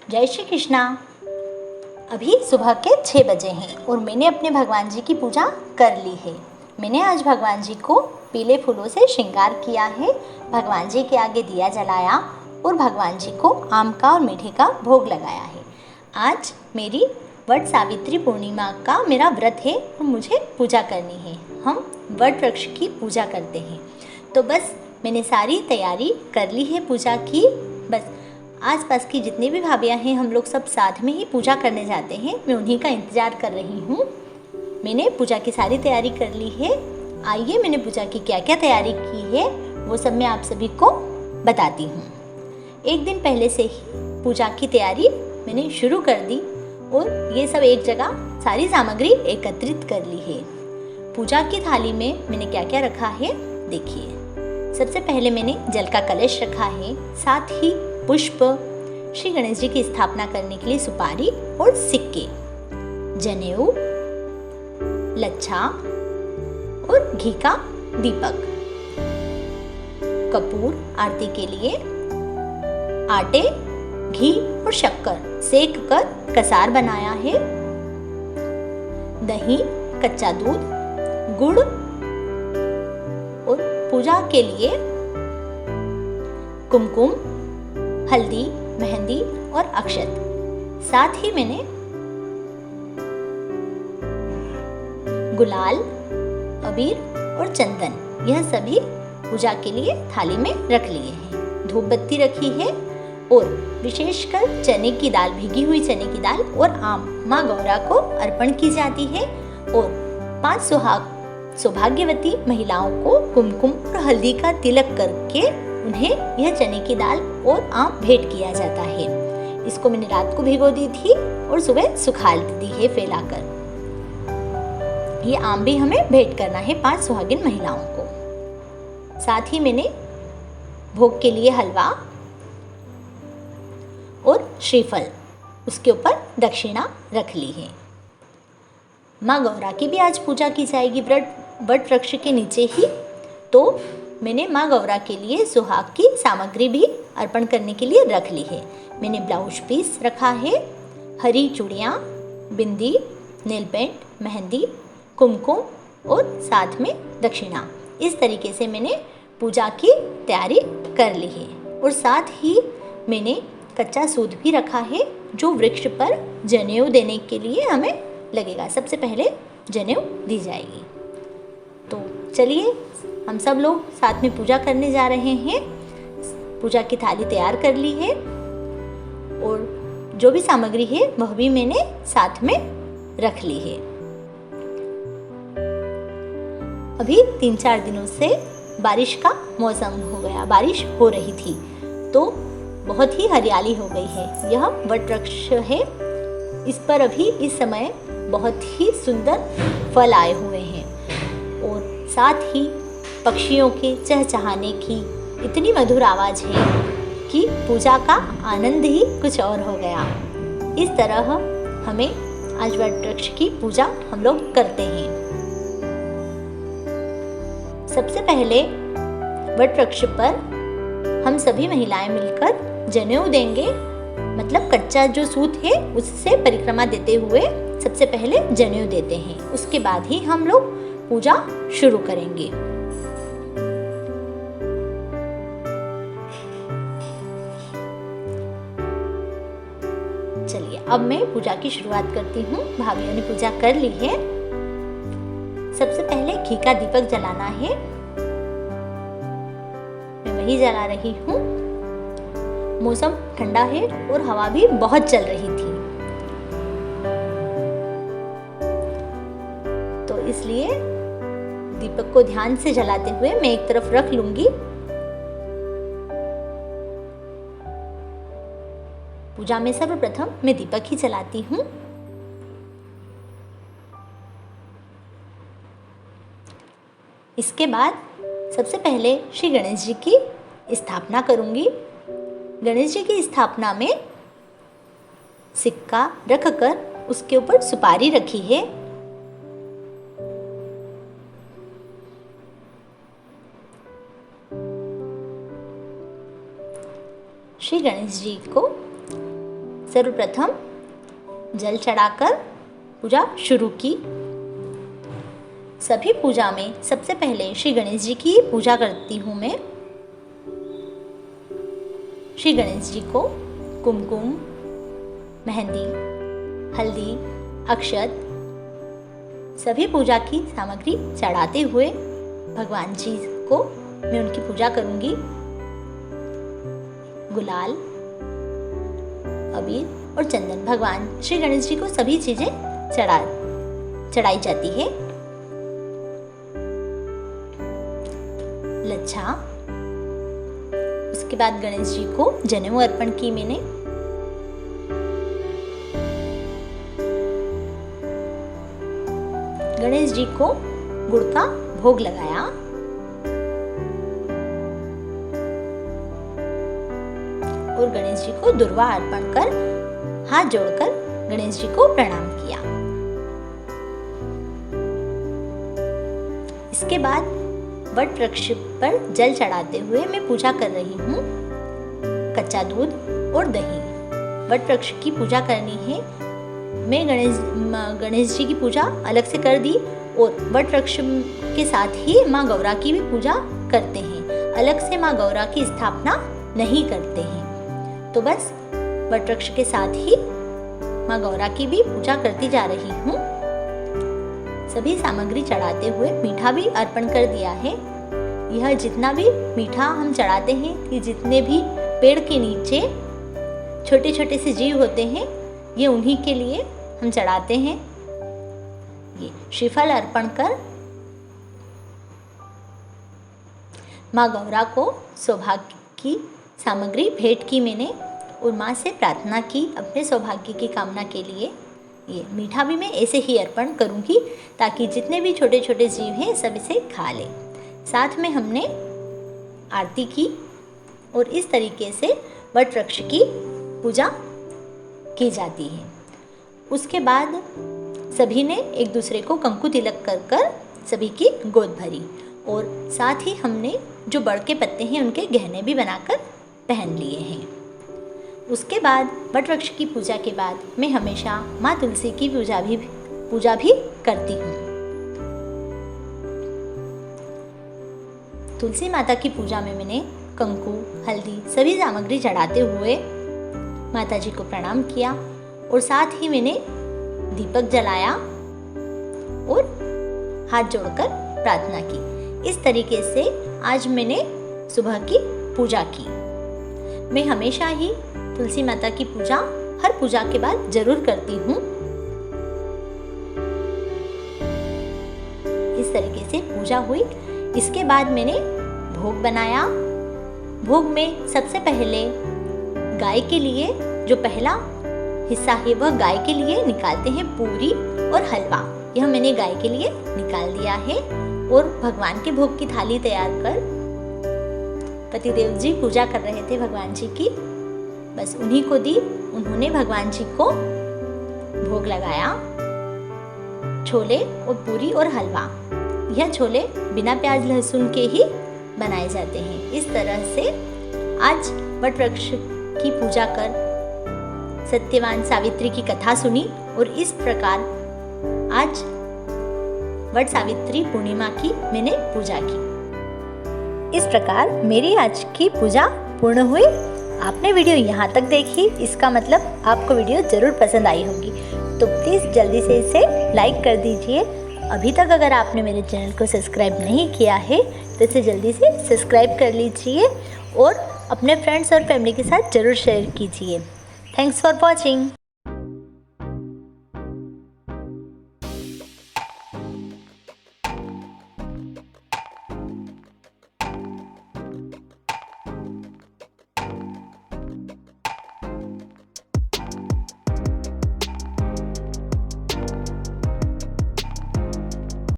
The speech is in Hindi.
जय श्री कृष्णा। अभी सुबह के 6 बजे हैं और मैंने अपने भगवान जी की पूजा कर ली है। मैंने आज भगवान जी को पीले फूलों से श्रृंगार किया है, भगवान जी के आगे दिया जलाया और भगवान जी को आम का और मीठे का भोग लगाया है। आज मेरी वट सावित्री पूर्णिमा का मेरा व्रत है और मुझे पूजा करनी है। हम वट वृक्ष की पूजा करते हैं, तो बस मैंने सारी तैयारी कर ली है पूजा की। बस आसपास की जितनी भी भाभियाँ हैं, हम लोग सब साथ में ही पूजा करने जाते हैं। मैं उन्हीं का इंतज़ार कर रही हूँ। मैंने पूजा की सारी तैयारी कर ली है। आइए मैंने पूजा की क्या क्या तैयारी की है वो सब मैं आप सभी को बताती हूँ। एक दिन पहले से ही पूजा की तैयारी मैंने शुरू कर दी और ये सब एक जगह सारी सामग्री एकत्रित कर ली है। पूजा की थाली में मैंने क्या क्या रखा है देखिए। सबसे पहले मैंने जल का कलश रखा है, साथ ही पुष्प, श्री गणेश जी की स्थापना करने के लिए सुपारी और सिक्के, जनेऊ, लच्छा और घी का दीपक, कपूर आरती के लिए, आटे, घी और शक्कर सेक कर कसार बनाया है, दही, कच्चा दूध, गुड़ और पूजा के लिए कुमकुम, हल्दी, मेहंदी और अक्षत। साथ ही मैंने गुलाल, अबीर और चंदन यह सभी पूजा के लिए थाली में रख लिए हैं। धूप बत्ती रखी है और विशेषकर चने की दाल, भीगी हुई चने की दाल और आम माँ गौरा को अर्पण की जाती है और 5 सौभाग्यवती महिलाओं को कुमकुम और हल्दी का तिलक करके उन्हें यह चने की दाल और आम भेंट किया जाता है। इसको मैंने रात को भिगो दी थी और सुबह सुखा दी है फैलाकर। ये आम भी हमें भेंट करना है 5 सुहागिन महिलाओं को। साथ ही मैंने भोग के लिए हलवा और श्रीफल, उसके ऊपर दक्षिणा रख ली है। माँ गौरा की भी आज पूजा की जाएगी वट वृक्ष के नीचे ही, तो मैंने माँ गौरा के लिए सुहाग की सामग्री भी अर्पण करने के लिए रख ली है। मैंने ब्लाउज पीस रखा है, हरी चूड़ियाँ, बिंदी, नेल पेंट, मेहंदी, कुमकुम और साथ में दक्षिणा। इस तरीके से मैंने पूजा की तैयारी कर ली है और साथ ही मैंने कच्चा सूत भी रखा है जो वृक्ष पर जनेऊ देने के लिए हमें लगेगा। सबसे पहले जनेऊ दी जाएगी। तो चलिए हम सब लोग साथ में पूजा करने जा रहे हैं। पूजा की थाली तैयार कर ली है और जो भी सामग्री है वह भी मैंने साथ में रख ली है। अभी 3-4 दिनों से बारिश का मौसम हो गया, बारिश हो रही थी तो बहुत ही हरियाली हो गई है। यह वट वृक्ष है, इस पर अभी इस समय बहुत ही सुंदर फल आए हुए हैं और साथ ही पक्षियों के चहचहाने की इतनी मधुर आवाज़ है कि पूजा का आनंद ही कुछ और हो गया। इस तरह हमें आज वट वृक्ष की पूजा हम लोग करते हैं। सबसे पहले वट वृक्ष पर हम सभी महिलाएं मिलकर जनेऊ देंगे, मतलब कच्चा जो सूत है उससे परिक्रमा देते हुए सबसे पहले जनेऊ देते हैं। उसके बाद ही हम लोग पूजा शुरू करेंगे। चलिए अब मैं पूजा की शुरुआत करती हूँ। भाभियों ने पूजा कर ली है। सबसे पहले घी का दीपक जलाना है, मैं वही जला रही हूँ। मौसम ठंडा है और हवा भी बहुत चल रही थी, तो इसलिए दीपक को ध्यान से जलाते हुए मैं एक तरफ रख लूंगी। पूजा में सर्वप्रथम मैं दीपक ही जलाती हूँ। इसके बाद सबसे पहले श्री गणेश जी की स्थापना करूँगी। गणेश जी की स्थापना में सिक्का रखकर उसके ऊपर सुपारी रखी है। श्री गणेश जी को सर्वप्रथम जल चढ़ाकर पूजा शुरू की। सभी पूजा में सबसे पहले श्री गणेश जी की पूजा करती हूँ मैं। श्री गणेश जी को कुमकुम, मेहंदी, हल्दी, अक्षत सभी पूजा की सामग्री चढ़ाते हुए भगवान जी को मैं उनकी पूजा करूँगी। गुलाल, अबीर और चंदन भगवान श्री गणेश जी को सभी चीजें चढ़ाई जाती है। लच्छा, उसके बाद गणेश जी को जनेऊ अर्पण की मैंने। गणेश जी को गुड़ का भोग लगाया। और गणेश जी को दुर्वा अर्पण कर हाथ जोड़कर गणेश जी को प्रणाम किया। इसके बाद वट वृक्ष पर जल चढ़ाते हुए मैं पूजा कर रही हूँ। कच्चा दूध और दही, वट वृक्ष की पूजा करनी है। मैं गणेश जी की पूजा अलग से कर दी और वट वृक्ष के साथ ही माँ गौरा की भी पूजा करते हैं। अलग से माँ गौरा की स्थापना नहीं करते हैं। तो बस वट वृक्ष के साथ ही माँ गौरा की भी पूजा करती जा रही हूँ। सभी सामग्री चढ़ाते हुए मीठा भी अर्पण कर दिया है। यह जितना भी मीठा हम चढ़ाते हैं, ये जितने भी पेड़ के नीचे छोटे छोटे से जीव होते हैं, ये उन्हीं के लिए हम चढ़ाते हैं। ये श्रीफल अर्पण कर माँ गौरा को सौभाग्य की सामग्री भेंट की मैंने और माँ से प्रार्थना की अपने सौभाग्य की कामना के लिए। ये मीठा भी मैं ऐसे ही अर्पण करूँगी ताकि जितने भी छोटे छोटे जीव हैं सब इसे खा लें। साथ में हमने आरती की और इस तरीके से वट वृक्ष की पूजा की जाती है। उसके बाद सभी ने एक दूसरे को कंकु तिलक कर कर सभी की गोद भरी और साथ ही हमने जो बड़ के पत्ते हैं उनके गहने भी बनाकर पहन लिए हैं। उसके बाद वट वृक्ष की पूजा के बाद मैं हमेशा माँ तुलसी की पूजा भी करती हूँ। तुलसी माता की पूजा में मैंने कंकु, हल्दी सभी सामग्री चढ़ाते हुए माता जी को प्रणाम किया और साथ ही मैंने दीपक जलाया और हाथ जोड़कर प्रार्थना की। इस तरीके से आज मैंने सुबह की पूजा की। मैं हमेशा ही तुलसी माता की पूजा हर पूजा के बाद जरूर करती हूँ। इस तरीके से पूजा हुई। इसके बाद मैंने भोग बनाया। भोग में सबसे पहले गाय के लिए जो पहला हिस्सा है वह गाय के लिए निकालते हैं पूरी और हलवा। यह मैंने गाय के लिए निकाल दिया है और भगवान के भोग की थाली तैयार कर पतिदेव जी पूजा कर रहे थे भगवान जी की, बस उन्हीं को दी। उन्होंने भगवान जी को भोग लगाया। छोले और पूरी और हलवा, यह छोले बिना प्याज लहसुन के ही बनाए जाते हैं। इस तरह से आज वट वृक्ष की पूजा कर सत्यवान सावित्री की कथा सुनी और इस प्रकार आज वट सावित्री पूर्णिमा की मैंने पूजा की। इस प्रकार मेरी आज की पूजा पूर्ण हुई। आपने वीडियो यहाँ तक देखी, इसका मतलब आपको वीडियो ज़रूर पसंद आई होगी। तो प्लीज़ जल्दी से इसे लाइक कर दीजिए। अभी तक अगर आपने मेरे चैनल को सब्सक्राइब नहीं किया है तो इसे जल्दी से सब्सक्राइब कर लीजिए और अपने फ्रेंड्स और फैमिली के साथ ज़रूर शेयर कीजिए। Thanks for watching.